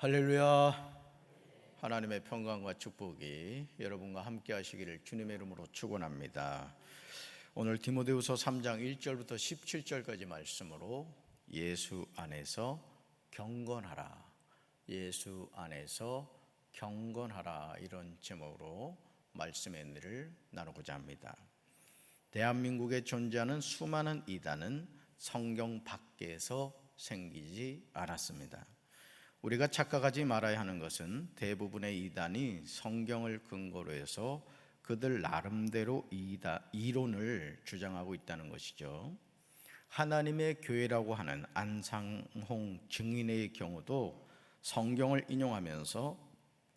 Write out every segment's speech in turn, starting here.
할렐루야. 하나님의 평강과 축복이 여러분과 함께 하시기를 주님의 이름으로 축원합니다. 오늘 디모데후서 3장 1절부터 17절까지 말씀으로 예수 안에서 경건하라, 예수 안에서 경건하라, 이런 제목으로 말씀의 은혜를 나누고자 합니다. 대한민국에 존재하는 수많은 이단은 성경 밖에서 생기지 않았습니다. 우리가 착각하지 말아야 하는 것은 대부분의 이단이 성경을 근거로 해서 그들 나름대로 이론을 주장하고 있다는 것이죠. 하나님의 교회라고 하는 안상홍 증인의 경우도 성경을 인용하면서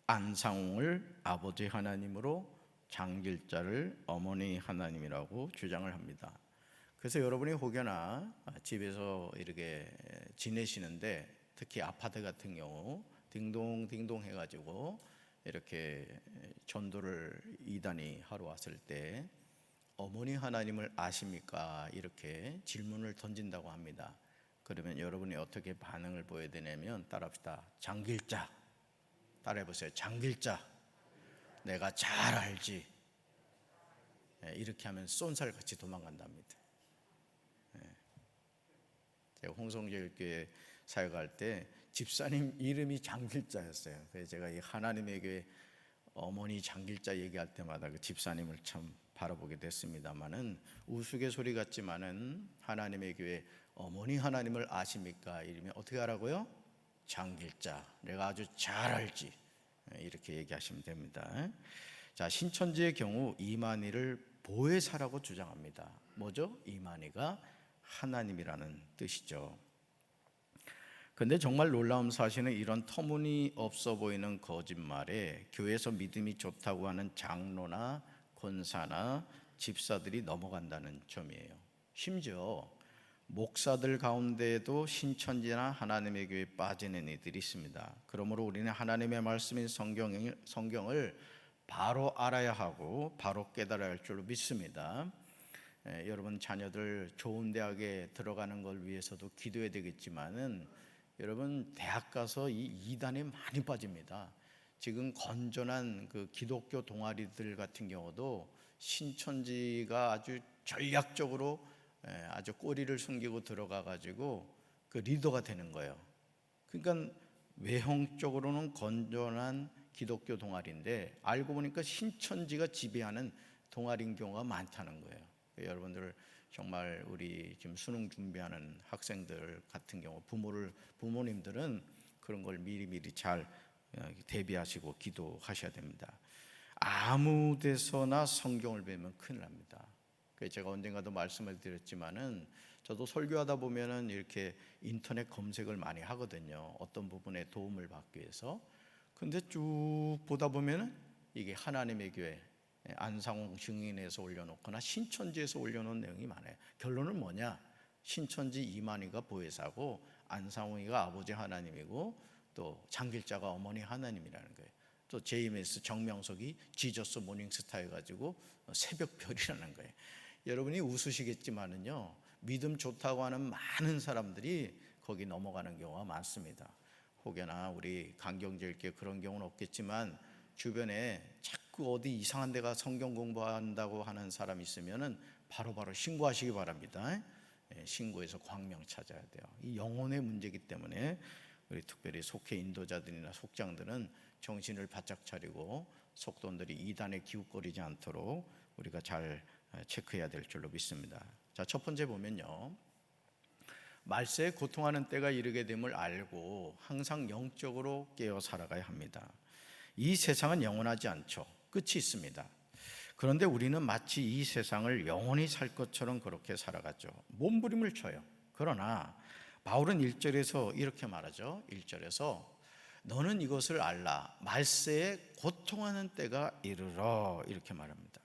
안상홍을 아버지 하나님으로, 장길자를 어머니 하나님이라고 주장을 합니다. 그래서 여러분이 혹여나 집에서 이렇게 지내시는데 특히 아파트 같은 경우 딩동딩동 해가지고 이렇게 전도를 이단이 하러 왔을 때 어머니 하나님을 아십니까? 이렇게 질문을 던진다고 합니다. 그러면 여러분이 어떻게 반응을 보여야 되냐면, 따라합시다. 장길자. 따라해보세요. 장길자. 내가 잘 알지. 이렇게 하면 쏜살같이 도망간답니다. 제가 홍성교회 사역할 때 집사님 이름이 장길자였어요. 그래서 제가 이 하나님의 교회 어머니 장길자 얘기할 때마다 그 집사님을 참 바라보게 됐습니다만은, 우스갯소리 같지만은 하나님의 교회 어머니 하나님을 아십니까? 이러면 어떻게 하라고요? 장길자. 내가 아주 잘 알지. 이렇게 얘기하시면 됩니다. 자, 신천지의 경우 이만희를 보혜사라고 주장합니다. 뭐죠? 이만희가 하나님이라는 뜻이죠. 그런데 정말 놀라운 사실은 이런 터무니없어 보이는 거짓말에 교회에서 믿음이 좋다고 하는 장로나 권사나 집사들이 넘어간다는 점이에요. 심지어 목사들 가운데에도 신천지나 하나님의 교회에 빠지는 이들이 있습니다. 그러므로 우리는 하나님의 말씀인 성경을 바로 알아야 하고 바로 깨달아야 할 줄로 믿습니다. 여러분 자녀들 좋은 대학에 들어가는 걸 위해서도 기도해야 되겠지만은, 여러분 대학 가서 이 이단에 많이 빠집니다. 지금 건전한 그 기독교 동아리들 같은 경우도 신천지가 아주 전략적으로 아주 꼬리를 숨기고 들어가 가지고 그 리더가 되는 거예요. 그러니까 외형적으로는 건전한 기독교 동아리인데 알고 보니까 신천지가 지배하는 동아리인 경우가 많다는 거예요. 여러분들 정말 우리 지금 수능 준비하는 학생들 같은 경우 부모님들은 그런 걸 미리미리 잘 대비하시고 기도하셔야 됩니다. 아무 데서나 성경을 배우면 큰일 납니다. 제가 언젠가도 말씀을 드렸지만은, 저도 설교하다 보면은 이렇게 인터넷 검색을 많이 하거든요. 어떤 부분에 도움을 받기 위해서. 근데 쭉 보다 보면은 이게 하나님의 교회 안상홍 증인에서 올려놓거나 신천지에서 올려놓은 내용이 많아요. 결론은 뭐냐? 신천지 이만희가 보혜사고 안상홍이가 아버지 하나님이고 또 장길자가 어머니 하나님이라는 거예요. 또 JMS 정명석이 지저스 모닝스타 해가지고 새벽별이라는 거예요. 여러분이 웃으시겠지만은요, 믿음 좋다고 하는 많은 사람들이 거기 넘어가는 경우가 많습니다. 혹여나 우리 강경제일교회 그런 경우는 없겠지만 주변에 자꾸 어디 이상한 데가 성경 공부한다고 하는 사람 있으면은 바로바로 신고하시기 바랍니다. 신고해서 광명 찾아야 돼요. 이 영혼의 문제이기 때문에 우리 특별히 속회 인도자들이나 속장들은 정신을 바짝 차리고 속돈들이 이단에 기웃거리지 않도록 우리가 잘 체크해야 될 줄로 믿습니다. 자, 첫 번째 보면요, 말세에 고통하는 때가 이르게 됨을 알고 항상 영적으로 깨어 살아가야 합니다. 이 세상은 영원하지 않죠. 끝이 있습니다. 그런데 우리는 마치 이 세상을 영원히 살 것처럼 그렇게 살아가죠. 몸부림을 쳐요. 그러나 바울은 1절에서 이렇게 말하죠. 1절에서 너는 이것을 알라. 말세에 고통하는 때가 이르러, 이렇게 말합니다.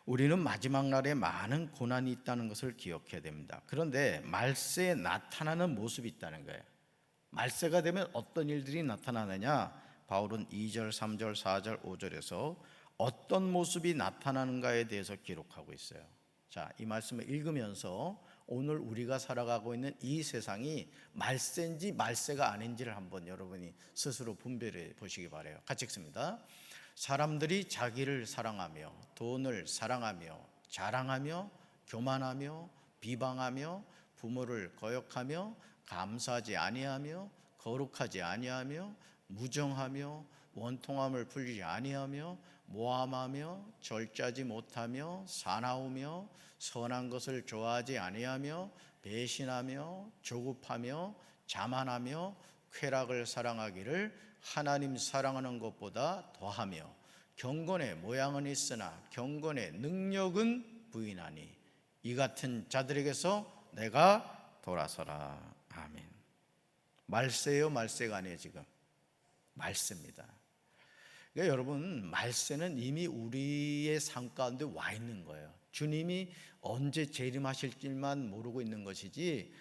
우리는 마지막 날에 많은 고난이 있다는 것을 기억해야 됩니다. 그런데 말세에 나타나는 모습이 있다는 거예요. 말세가 되면 어떤 일들이 나타나느냐? 바울은 2절, 3절, 4절, 5절에서 어떤 모습이 나타나는가에 대해서 기록하고 있어요. 자, 이 말씀을 읽으면서 오늘 우리가 살아가고 있는 이 세상이 말세인지 말세가 아닌지를 한번 여러분이 스스로 분별해 보시기 바라요. 같이 읽습니다. 사람들이 자기를 사랑하며 돈을 사랑하며 자랑하며 교만하며 비방하며 부모를 거역하며 감사하지 아니하며 거룩하지 아니하며 무정하며 원통함을 풀지 아니하며 모함하며 절제하지 못하며 사나우며 선한 것을 좋아하지 아니하며 배신하며 조급하며 자만하며 쾌락을 사랑하기를 하나님 사랑하는 것보다 더하며 경건의 모양은 있으나 경건의 능력은 부인하니 이 같은 자들에게서 내가 돌아서라. 아멘. 말세요, 말세가 아니에요. 지금 말세입니다. 그러니까 여러분, 말세는 이미 우리의 삶 가운데 와 있는 거예요. 주님이 언제 재림하실지만 모르고 있는 것이지,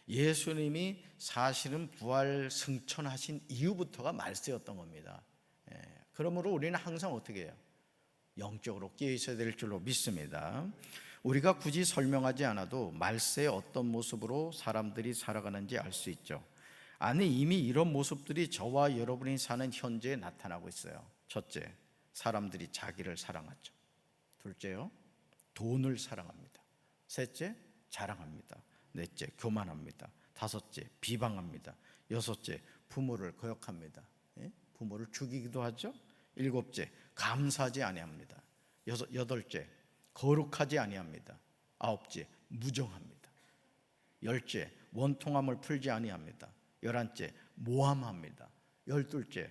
예수님이 사실은 부활 승천하신 이후부터가 말세였던 겁니다. 그러므로 우리는 항상 어떻게 해요? 영적으로 깨어 있어야 될 줄로 믿습니다. 우리가 굳이 설명하지 않아도 말세의 어떤 모습으로 사람들이 살아가는지 알 수 있죠. 아니, 이미 이런 모습들이 저와 여러분이 사는 현재에 나타나고 있어요. 첫째, 사람들이 자기를 사랑하죠. 둘째요, 돈을 사랑합니다. 셋째, 자랑합니다. 넷째, 교만합니다. 다섯째, 비방합니다. 여섯째, 부모를 거역합니다. 부모를 죽이기도 하죠. 일곱째, 감사하지 아니합니다. 여덟째, 거룩하지 아니합니다. 아홉째, 무정합니다. 열째, 원통함을 풀지 아니합니다. 열한째, 모함합니다. 열둘째,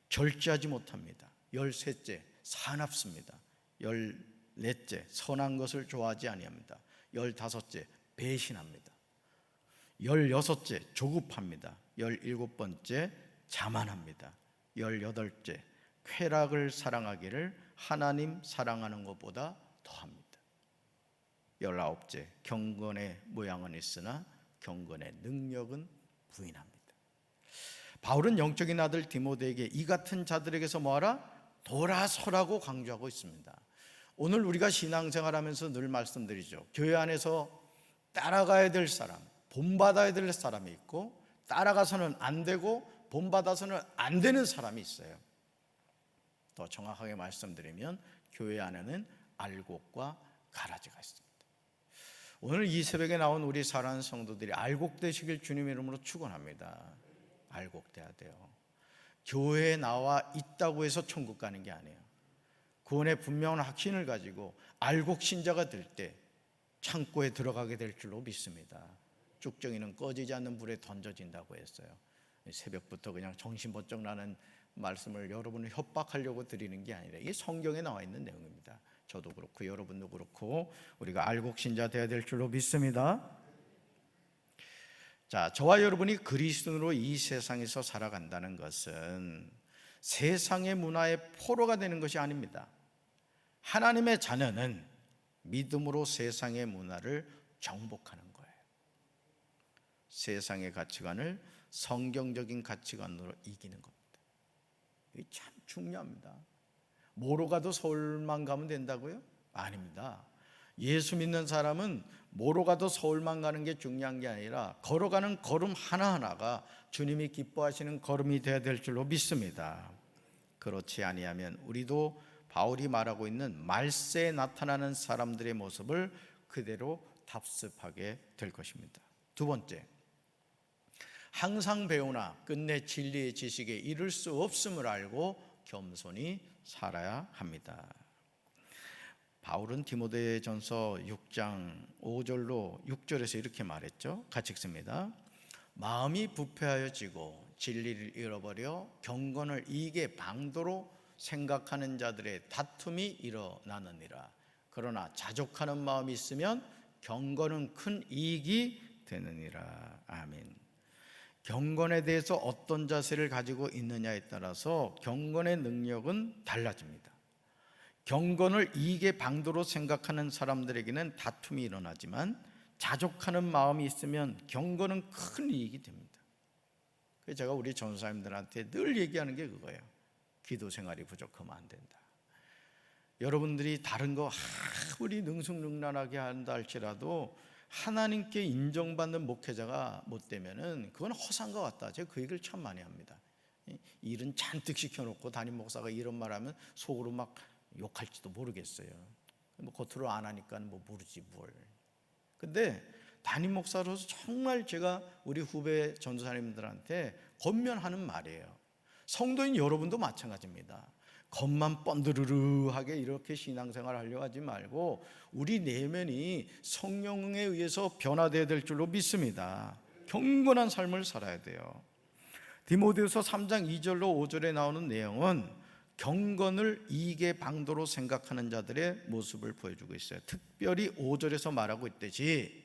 절제하지 못합니다. 열셋째, 사납습니다. 열넷째, 선한 것을 좋아하지 아니합니다. 열다섯째, 배신합니다. 열여섯째, 조급합니다. 열일곱번째, 자만합니다. 열여덟째, 쾌락을 사랑하기를 하나님 사랑하는 것보다 더합니다. 열아홉째, 경건의 모양은 있으나 경건의 능력은 부인합니다. 바울은 영적인 아들 디모데에게 이 같은 자들에게서 뭐하라? 돌아서라고 강조하고 있습니다. 오늘 우리가 신앙생활하면서 늘 말씀드리죠. 교회 안에서 따라가야 될 사람, 본받아야 될 사람이 있고, 따라가서는 안 되고 본받아서는 안 되는 사람이 있어요. 더 정확하게 말씀드리면 교회 안에는 알곡과 가라지가 있습니다. 오늘 이 새벽에 나온 우리 사랑하는 성도들이 알곡되시길 주님의 이름으로 축원합니다. 알곡돼야 돼요. 교회에 나와 있다고 해서 천국 가는 게 아니에요. 구원의 분명한 확신을 가지고 알곡 신자가 될 때 창고에 들어가게 될 줄로 믿습니다. 쭉정이는 꺼지지 않는 불에 던져진다고 했어요. 새벽부터 그냥 정신 번쩍 나는 말씀을 여러분을 협박하려고 드리는 게 아니라 이게 성경에 나와 있는 내용입니다. 저도 그렇고 여러분도 그렇고 우리가 알곡 신자 되어야 될 줄로 믿습니다. 자, 저와 여러분이 그리스도인으로 이 세상에서 살아간다는 것은 세상의 문화의 포로가 되는 것이 아닙니다. 하나님의 자녀는 믿음으로 세상의 문화를 정복하는 거예요. 세상의 가치관을 성경적인 가치관으로 이기는 겁니다. 이게 참 중요합니다. 뭐로 가도 서울만 가면 된다고요? 아닙니다. 예수 믿는 사람은 뭐로 가도 서울만 가는 게 중요한 게 아니라 걸어가는 걸음 하나하나가 주님이 기뻐하시는 걸음이 되어야 될 줄로 믿습니다. 그렇지 아니하면 우리도 바울이 말하고 있는 말세에 나타나는 사람들의 모습을 그대로 답습하게 될 것입니다. 두 번째, 항상 배우나 끝내 진리의 지식에 이를 수 없음을 알고 겸손히 살아야 합니다. 바울은 디모데전서 6장 5절로 6절에서 이렇게 말했죠. 같이 읽습니다. 마음이 부패하여지고 진리를 잃어버려 경건을 이익의 방도로 생각하는 자들의 다툼이 일어나느니라. 그러나 자족하는 마음이 있으면 경건은 큰 이익이 되느니라. 아멘. 경건에 대해서 어떤 자세를 가지고 있느냐에 따라서 경건의 능력은 달라집니다. 경건을 이익의 방도로 생각하는 사람들에게는 다툼이 일어나지만 자족하는 마음이 있으면 경건은 큰 이익이 됩니다. 그래서 제가 우리 전사님들한테 늘 얘기하는 게 그거예요. 기도 생활이 부족하면 안 된다. 여러분들이 다른 거 아무리 능숙능란하게 한다 할지라도 하나님께 인정받는 목회자가 못 되면은 그건 허상과 같다. 제가 그 얘기를 참 많이 합니다. 일은 잔뜩 시켜놓고 담임 목사가 이런 말하면 속으로 막 욕할지도 모르겠어요. 뭐 겉으로 안 하니까 뭐 모르지 뭘. 근데 담임 목사로서 정말 제가 우리 후배 전도사님들한테 권면하는 말이에요. 성도인 여러분도 마찬가지입니다. 겉만 번드르르하게 이렇게 신앙생활을 하려고 하지 말고 우리 내면이 성령에 의해서 변화되어야 될 줄로 믿습니다. 경건한 삶을 살아야 돼요. 디모데후서 3장 2절로 5절에 나오는 내용은 경건을 이익의 방도로 생각하는 자들의 모습을 보여주고 있어요. 특별히 5절에서 말하고 있듯이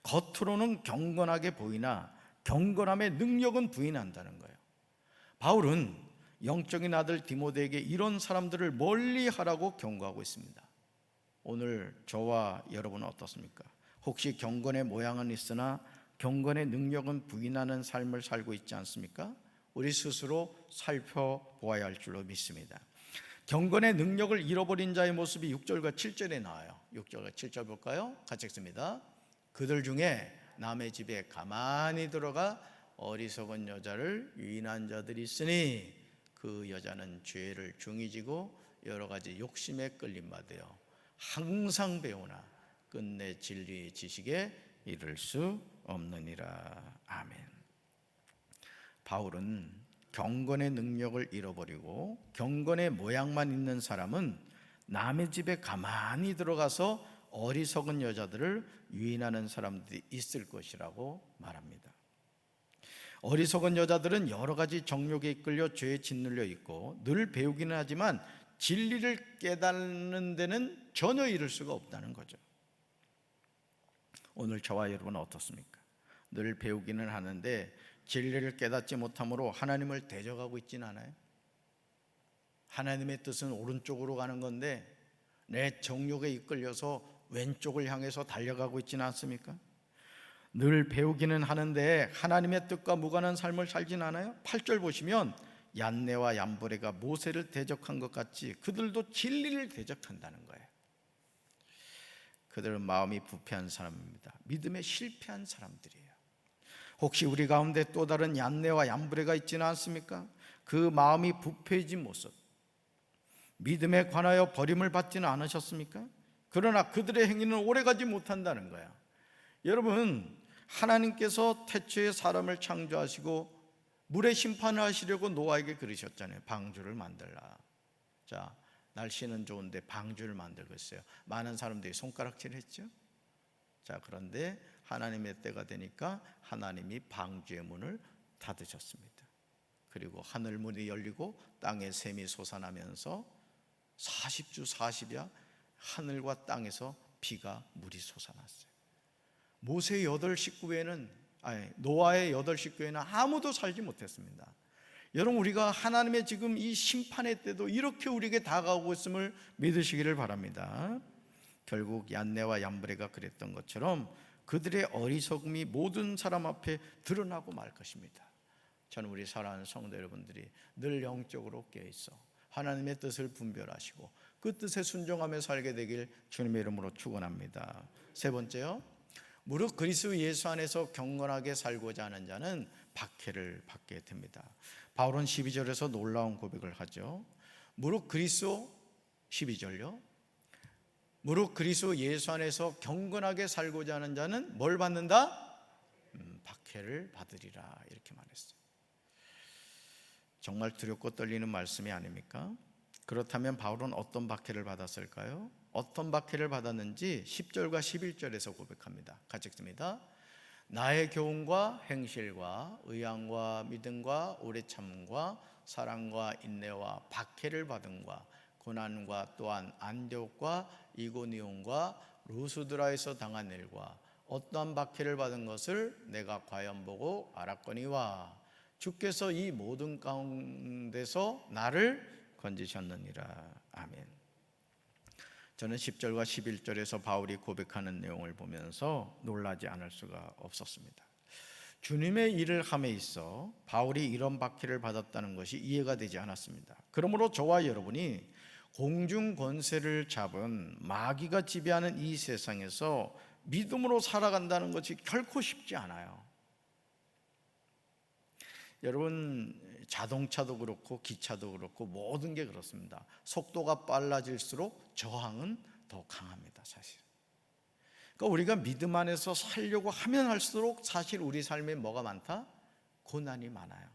겉으로는 경건하게 보이나 경건함의 능력은 부인한다는 거예요. 바울은 영적인 아들 디모데에게 이런 사람들을 멀리하라고 경고하고 있습니다. 오늘 저와 여러분은 어떻습니까? 혹시 경건의 모양은 있으나 경건의 능력은 부인하는 삶을 살고 있지 않습니까? 우리 스스로 살펴보아야 할 줄로 믿습니다. 경건의 능력을 잃어버린 자의 모습이 6절과 7절에 나와요. 6절과 7절 볼까요? 같이 읽습니다. 그들 중에 남의 집에 가만히 들어가 어리석은 여자를 유인한 자들이 있으니 그 여자는 죄를 중히 지고 여러 가지 욕심에 끌림받아요. 항상 배우나 끝내 진리의 지식에 이를 수 없느니라. 아멘. 바울은 경건의 능력을 잃어버리고 경건의 모양만 있는 사람은 남의 집에 가만히 들어가서 어리석은 여자들을 유인하는 사람들이 있을 것이라고 말합니다. 어리석은 여자들은 여러 가지 정욕에 이끌려 죄에 짓눌려 있고 늘 배우기는 하지만 진리를 깨닫는 데는 전혀 이를 수가 없다는 거죠. 오늘 저와 여러분은 어떻습니까? 늘 배우기는 하는데 진리를 깨닫지 못함으로 하나님을 대적하고 있지는 않아요? 하나님의 뜻은 오른쪽으로 가는 건데 내 정욕에 이끌려서 왼쪽을 향해서 달려가고 있지는 않습니까? 늘 배우기는 하는데 하나님의 뜻과 무관한 삶을 살진 않아요? 8절 보시면 얀네와 얌브레가 모세를 대적한 것 같이 그들도 진리를 대적한다는 거예요. 그들은 마음이 부패한 사람입니다. 믿음에 실패한 사람들이에요. 혹시 우리 가운데 또 다른 얀네와 얌브레가 있지는 않습니까? 그 마음이 부패해진 모습, 믿음에 관하여 버림을 받지는 않으셨습니까? 그러나 그들의 행위는 오래가지 못한다는 거야. 여러분, 하나님께서 태초에 사람을 창조하시고 물의 심판을 하시려고 노아에게 그러셨잖아요. 방주를 만들라. 자, 날씨는 좋은데 방주를 만들고 있어요. 많은 사람들이 손가락질 했죠. 자, 그런데 하나님의 때가 되니까 하나님이 방주의 문을 닫으셨습니다. 그리고 하늘 문이 열리고 땅에 샘이 솟아나면서 40주 40야 하늘과 땅에서 비가 물이 솟아났어요. 모세의 8 식구에는 노아의 8 식구에는 아무도 살지 못했습니다. 여러분, 우리가 하나님의 지금 이 심판의 때도 이렇게 우리에게 다가오고 있음을 믿으시기를 바랍니다. 결국 얀네와 얌브레가 그랬던 것처럼 그들의 어리석음이 모든 사람 앞에 드러나고 말 것입니다. 저는 우리 사랑하는 성도 여러분들이 늘 영적으로 깨어있어 하나님의 뜻을 분별하시고 그 뜻에 순종하며 살게 되길 주님의 이름으로 축원합니다. 세 번째요, 무릇 그리스도 예수 안에서 경건하게 살고자 하는 자는 박해를 받게 됩니다. 바울은 12절에서 놀라운 고백을 하죠. 무릇 그리스도 12절요. 무릇 그리스도 예수 안에서 경건하게 살고자 하는 자는 뭘 받는다? 박해를 받으리라 이렇게 말했어요. 정말 두렵고 떨리는 말씀이 아닙니까? 그렇다면 바울은 어떤 박해를 받았을까요? 어떤 박해를 받았는지 10절과 11절에서 고백합니다. 같이 읽습니다. 나의 교훈과 행실과 의향과 믿음과 오래 참음과 사랑과 인내와 박해를 받음과 고난과 또한 안디옥과 이고니온과 루스드라에서 당한 일과 어떠한 박해를 받은 것을 내가 과연 보고 알았거니와 주께서 이 모든 가운데서 나를 건지셨느니라. 아멘. 저는 10절과 11절에서 바울이 고백하는 내용을 보면서 놀라지 않을 수가 없었습니다. 주님의 일을 함에 있어 바울이 이런 박해를 받았다는 것이 이해가 되지 않았습니다. 그러므로 저와 여러분이 공중 권세를 잡은 마귀가 지배하는 이 세상에서 믿음으로 살아간다는 것이 결코 쉽지 않아요. 여러분, 자동차도 그렇고 기차도 그렇고 모든 게 그렇습니다. 속도가 빨라질수록 저항은 더 강합니다, 사실. 그러니까 우리가 믿음 안에서 살려고 하면 할수록 사실 우리 삶에 뭐가 많다? 고난이 많아요.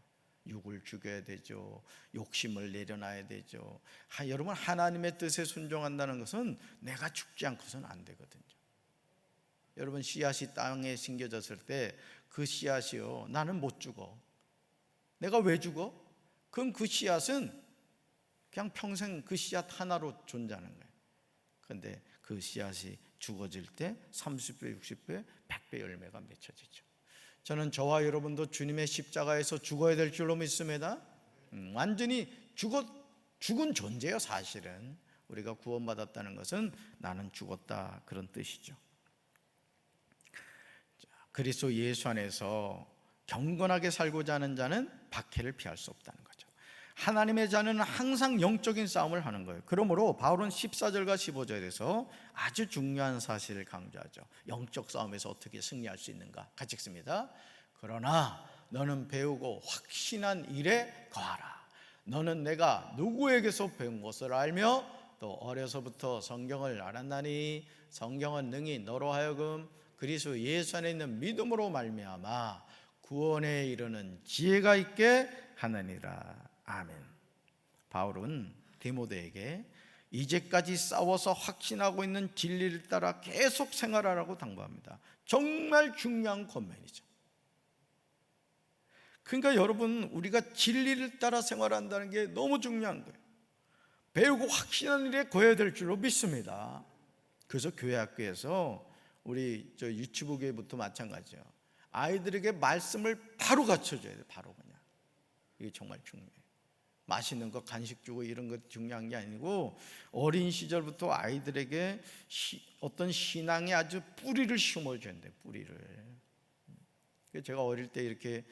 육을 죽여야 되죠. 욕심을 내려놔야 되죠. 여러분, 하나님의 뜻에 순종한다는 것은 내가 죽지 않고서는 안 되거든요. 여러분, 씨앗이 땅에 심겨졌을 때 그 씨앗이요, 나는 못 죽어. 내가 왜 죽어? 그럼 그 씨앗은 그냥 평생 그 씨앗 하나로 존재하는 거예요. 그런데 그 씨앗이 죽어질 때 30배, 60배, 100배 열매가 맺혀지죠. 저는 저와 여러분도 주님의 십자가에서 죽어야 될 줄로 믿습니다. 완전히 죽은 존재예요. 사실은 우리가 구원받았다는 것은 나는 죽었다, 그런 뜻이죠. 그리스도 예수 안에서 경건하게 살고자 하는 자는 박해를 피할 수 없다는 거죠. 하나님의 자는 항상 영적인 싸움을 하는 거예요. 그러므로 바울은 14절과 15절에서 아주 중요한 사실을 강조하죠. 영적 싸움에서 어떻게 승리할 수 있는가 같이 읽습니다. 그러나 너는 배우고 확신한 일에 거하라. 너는 내가 누구에게서 배운 것을 알며 또 어려서부터 성경을 알았나니 성경은 능히 너로 하여금 그리스도 예수 안에 있는 믿음으로 말미암아 구원에 이르는 지혜가 있게 하느니라. 아멘. 바울은 디모데에게 이제까지 싸워서 확신하고 있는 진리를 따라 계속 생활하라고 당부합니다. 정말 중요한 권면이죠. 그러니까 여러분, 우리가 진리를 따라 생활한다는 게 너무 중요한 거예요. 배우고 확신하는 일에 거해야 될 줄로 믿습니다. 그래서 교회 학교에서 우리 유치부 교회부터 마찬가지예요. 아이들에게 말씀을 바로 가르쳐줘야 돼요. 바로 그냥. 이게 정말 중요해요. 맛있는 거 간식 주고 이런 것 중요한 게 아니고 어린 시절부터 아이들에게 어떤 신앙의 아주 뿌리를 심어줘야 돼요. 뿌리를. 제가 어릴 때 이렇게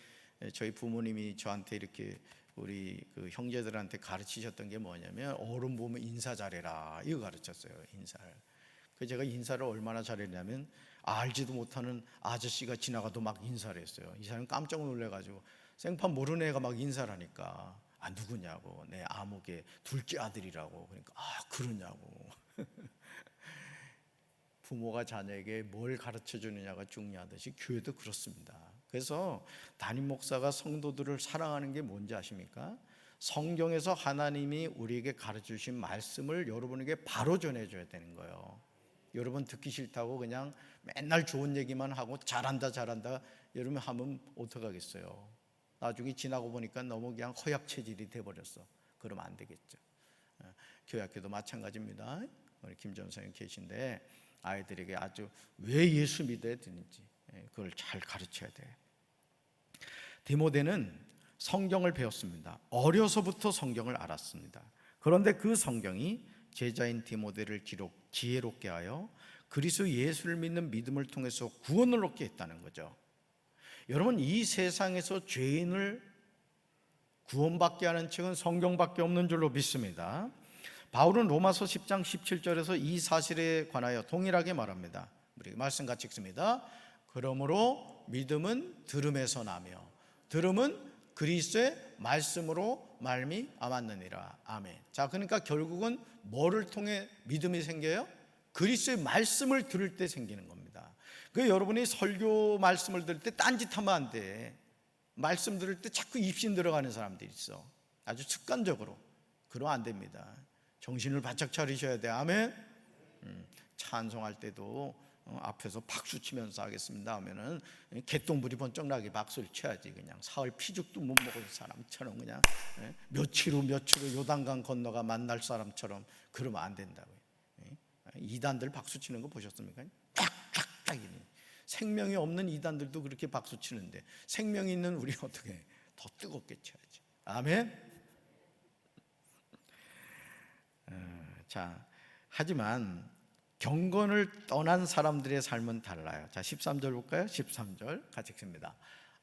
저희 부모님이 저한테 이렇게 우리 그 형제들한테 가르치셨던 게 뭐냐면 어른 보면 인사 잘해라, 이거 가르쳤어요. 인사를. 제가 인사를 얼마나 잘했냐면 알지도 못하는 아저씨가 지나가도 막 인사를 했어요. 이 사람 깜짝 놀래가지고 생판 모르는 애가 막 인사를 하니까 누구냐고, 내 아무개 둘째 아들이라고. 그러니까 그러냐고. 부모가 자녀에게 뭘 가르쳐 주느냐가 중요하듯이 교회도 그렇습니다. 그래서 담임 목사가 성도들을 사랑하는 게 뭔지 아십니까? 성경에서 하나님이 우리에게 가르쳐 주신 말씀을 여러분에게 바로 전해줘야 되는 거예요. 여러분 듣기 싫다고 그냥 맨날 좋은 얘기만 하고 잘한다 여러분 하면 어떡하겠어요? 나중에 지나고 보니까 너무 그냥 허약 체질이 돼버렸어. 그러면 안 되겠죠. 교회 학교도 마찬가지입니다. 우리 김 전사님 계신데 아이들에게 아주 왜 예수 믿어야 되는지 그걸 잘 가르쳐야 돼. 디모데는 성경을 배웠습니다. 어려서부터 성경을 알았습니다. 그런데 그 성경이 제자인 디모데를 지혜롭게 하여 그리스도 예수를 믿는 믿음을 통해서 구원을 얻게 했다는 거죠. 여러분, 이 세상에서 죄인을 구원받게 하는 책은 성경밖에 없는 줄로 믿습니다. 바울은 로마서 10장 17절에서 이 사실에 관하여 동일하게 말합니다. 우리 말씀 같이 읽습니다. 그러므로 믿음은 들음에서 나며 들음은 그리스도의 말씀으로 말미암았느니라. 아멘. 자, 그러니까 결국은 뭐를 통해 믿음이 생겨요? 그리스도의 말씀을 들을 때 생기는 겁니다. 그 여러분이 설교 말씀을 들을 때 딴짓하면 안 돼. 말씀 들을 때 자꾸 입신 들어가는 사람들이 있어. 아주 습관적으로. 그러면 안 됩니다. 정신을 바짝 차리셔야 돼. 아멘. 찬송할 때도 앞에서 박수 치면서 하겠습니다 하면은 개똥불이 번쩍 나게 박수를 쳐야지. 그냥 사흘 피죽도 못 먹은 사람처럼 그냥 며칠 후 요단강 건너가 만날 사람처럼 그러면 안 된다고요. 이단들 박수 치는 거 보셨습니까? 쫙쫙쫙 생명이 없는 이단들도 그렇게 박수 치는데 생명이 있는 우리 어떻게 더 뜨겁게 쳐야지. 아멘. 자, 하지만 경건을 떠난 사람들의 삶은 달라요. 자, 13절 볼까요? 13절 같이 읽습니다.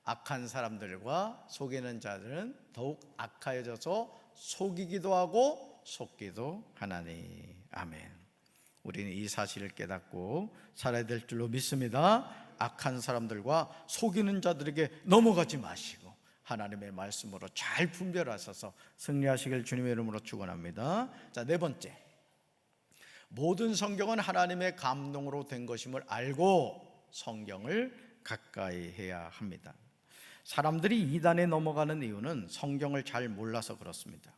악한 사람들과 속이는 자들은 더욱 악하여져서 속이기도 하고 속기도 하나니. 아멘. 우리는 이 사실을 깨닫고 살아야 될 줄로 믿습니다. 악한 사람들과 속이는 자들에게 넘어가지 마시고 하나님의 말씀으로 잘 분별하셔서 승리하시길 주님의 이름으로 축원합니다. 자, 네 번째, 모든 성경은 하나님의 감동으로 된 것임을 알고 성경을 가까이 해야 합니다. 사람들이 이단에 넘어가는 이유는 성경을 잘 몰라서 그렇습니다.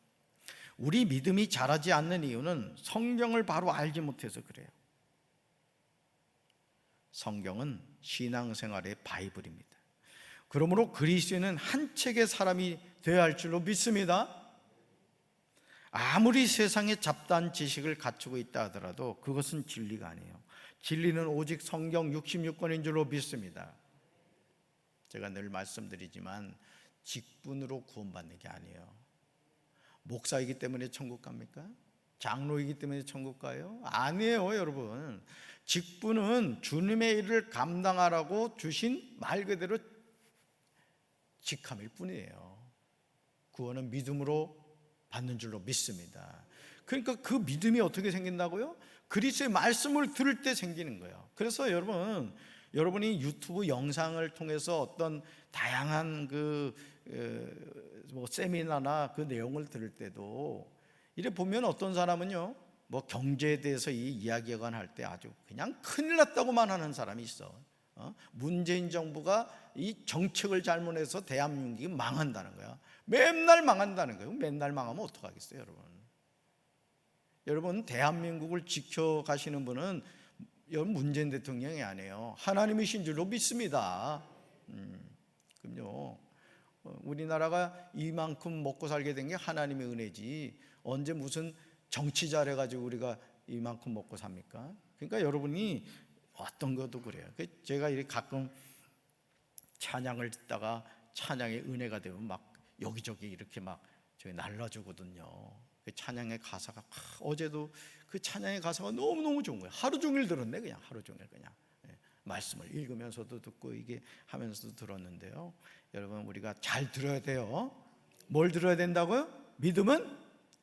우리 믿음이 자라지 않는 이유는 성경을 바로 알지 못해서 그래요. 성경은 신앙생활의 바이블입니다. 그러므로 그리스도인은 한 책의 사람이 되어야 할 줄로 믿습니다. 아무리 세상에 잡다한 지식을 갖추고 있다 하더라도 그것은 진리가 아니에요. 진리는 오직 성경 66권인 줄로 믿습니다. 제가 늘 말씀드리지만 직분으로 구원받는 게 아니에요. 목사이기 때문에 천국 갑니까? 장로이기 때문에 천국 가요? 아니에요, 여러분. 직분은 주님의 일을 감당하라고 주신 말 그대로 직함일 뿐이에요. 구원은 믿음으로 받는 줄로 믿습니다. 그러니까 그 믿음이 어떻게 생긴다고요? 그리스도의 말씀을 들을 때 생기는 거예요. 그래서 여러분이 유튜브 영상을 통해서 어떤 다양한 세미나나 그 내용을 들을 때도 이래 보면 어떤 사람은요, 뭐 경제에 대해서 이 이야기가 할 때 아주 그냥 큰일 났다고만 하는 사람이 있어. 문재인 정부가 이 정책을 잘못해서 대한민국이 망한다는 거야. 맨날 망한다는 거예요. 맨날 망하면 어떡하겠어요, 여러분? 여러분, 대한민국을 지켜가시는 분은 문재인 대통령이 아니에요. 하나님이신 줄로 믿습니다. 그럼요. 우리나라가 이만큼 먹고 살게 된 게 하나님의 은혜지, 언제 무슨 정치 잘해가지고 우리가 이만큼 먹고 삽니까? 그러니까 여러분이 어떤 것도 그래요. 제가 이렇게 가끔 찬양을 듣다가 찬양의 은혜가 되면 막 여기저기 이렇게 막 저기 날라주거든요. 그 찬양의 가사가 어제도 그 찬양의 가사가 너무너무 좋은 거예요. 하루 종일 들었네. 그냥 하루 종일 그냥 말씀을 읽으면서도 듣고 이게 하면서도 들었는데요. 여러분, 우리가 잘 들어야 돼요. 뭘 들어야 된다고요? 믿음은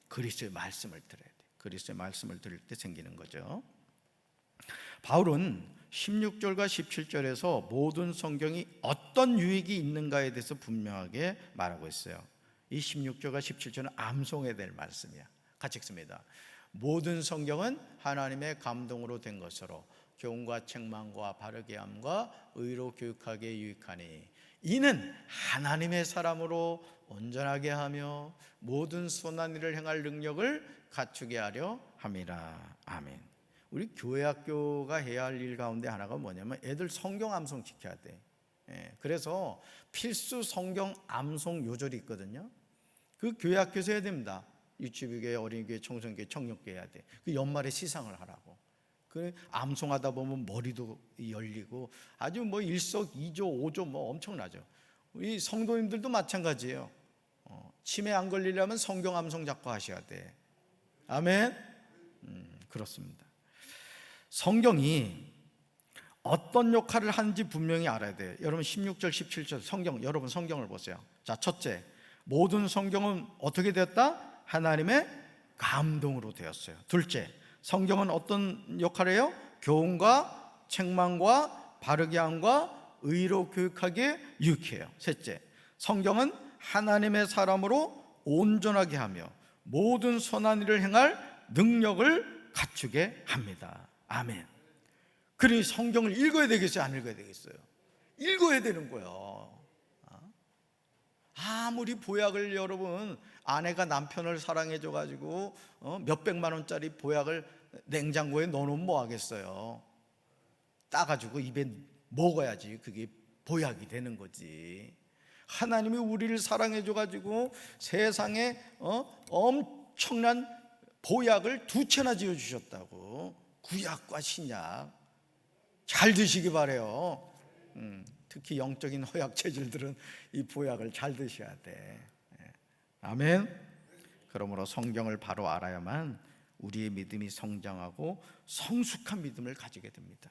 그리스도의 말씀을 들어야 돼요. 그리스도의 말씀을 들을 때 생기는 거죠. 바울은 16절과 17절에서 모든 성경이 어떤 유익이 있는가에 대해서 분명하게 말하고 있어요. 이 16절과 17절은 암송해야 될 말씀이야. 같이 읽습니다. 모든 성경은 하나님의 감동으로 된 것으로 교훈과 책망과 바르게 함과 의로 교육하기에 유익하니 이는 하나님의 사람으로 온전하게 하며 모든 선한 일을 행할 능력을 갖추게 하려 함이라. 아멘. 우리 교회 학교가 해야 할 일 가운데 하나가 뭐냐면 애들 성경 암송 지켜야 돼. 그래서 필수 성경 암송 요절이 있거든요. 그 교회 학교에서 해야 됩니다. 유치부교회, 어린이교회, 청소년교회, 청년교회 해야 돼. 그 연말에 시상을 하라고. 그 암송하다 보면 머리도 열리고 아주 뭐 일석이조, 오조 뭐 엄청나죠. 이 성도님들도 마찬가지예요. 치매 안 걸리려면 성경 암송 자꾸 하셔야 돼. 아멘. 그렇습니다. 성경이 어떤 역할을 하는지 분명히 알아야 돼요. 여러분 16절 17절 여러분 성경을 보세요. 자, 첫째, 모든 성경은 어떻게 되었다? 하나님의 감동으로 되었어요. 둘째, 성경은 어떤 역할을 해요? 교훈과 책망과 바르게 함과 의로 교육하기에 유익해요. 셋째, 성경은 하나님의 사람으로 온전하게 하며 모든 선한 일을 행할 능력을 갖추게 합니다. 아멘. 그러니 성경을 읽어야 되겠어요? 안 읽어야 되겠어요? 읽어야 되는 거예요. 아무리 보약을 여러분 아내가 남편을 사랑해줘가지고 몇백만 원짜리 보약을 냉장고에 넣어놓으면 뭐 하겠어요? 따가지고 입에 먹어야지 그게 보약이 되는 거지. 하나님이 우리를 사랑해줘가지고 세상에 엄청난 보약을 두 채나 지어주셨다고. 구약과 신약 잘 드시기 바래요. 특히 영적인 허약 체질들은 이 보약을 잘 드셔야 돼. 아멘. 그러므로 성경을 바로 알아야만 우리의 믿음이 성장하고 성숙한 믿음을 가지게 됩니다.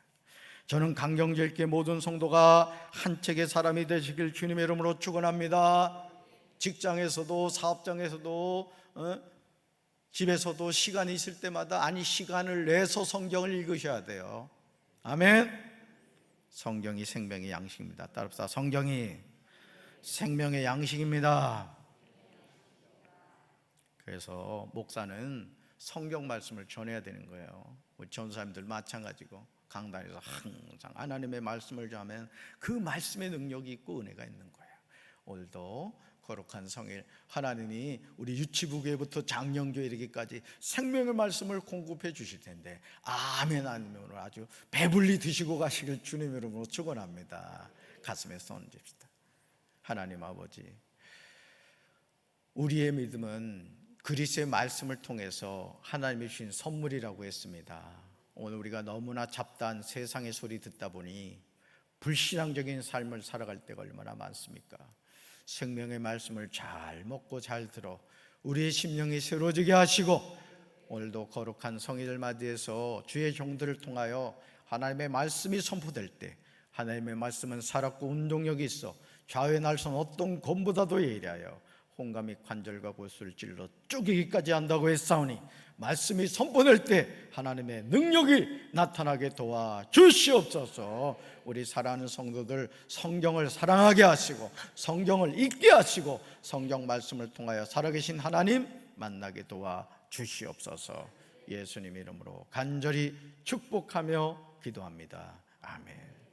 저는 강경제일교회 모든 성도가 한 책의 사람이 되시길 주님의 이름으로 축원합니다. 직장에서도 사업장에서도 집에서도 시간이 있을 때마다 시간을 내서 성경을 읽으셔야 돼요. 아멘. 성경이 생명의 양식입니다. 따라합시다. 성경이 생명의 양식입니다. 그래서 목사는 성경 말씀을 전해야 되는 거예요. 우리 전사님들 마찬가지고 강단에서 항상 하나님의 말씀을 전하면 그 말씀의 능력이 있고 은혜가 있는 거예요. 오늘도 거룩한 성일, 하나님이 우리 유치부교회부터 장영교회 이르기까지 생명의 말씀을 공급해 주실 텐데 아멘 아니면 아주 배불리 드시고 가시길 주님의 이름으로 축원합니다. 가슴에 손 얹읍시다. 하나님 아버지, 우리의 믿음은 그리스도의 말씀을 통해서 하나님이 주신 선물이라고 했습니다. 오늘 우리가 너무나 잡다한 세상의 소리 듣다 보니 불신앙적인 삶을 살아갈 때가 얼마나 많습니까? 생명의 말씀을 잘 먹고 잘 들어 우리의 심령이 새로워지게 하시고, 오늘도 거룩한 성일을 맞이해서 주의 종들을 통하여 하나님의 말씀이 선포될 때, 하나님의 말씀은 살았고 운동력이 있어 좌우의 날선 어떤 검보다도 예리하여 홍감이 관절과 골수를 찔러 쪼개기까지 한다고 했사오니, 말씀이 선포될 때 하나님의 능력이 나타나게 도와주시옵소서. 우리 사랑하는 성도들 성경을 사랑하게 하시고 성경을 읽게 하시고 성경 말씀을 통하여 살아계신 하나님 만나게 도와주시옵소서. 예수님 이름으로 간절히 축복하며 기도합니다. 아멘.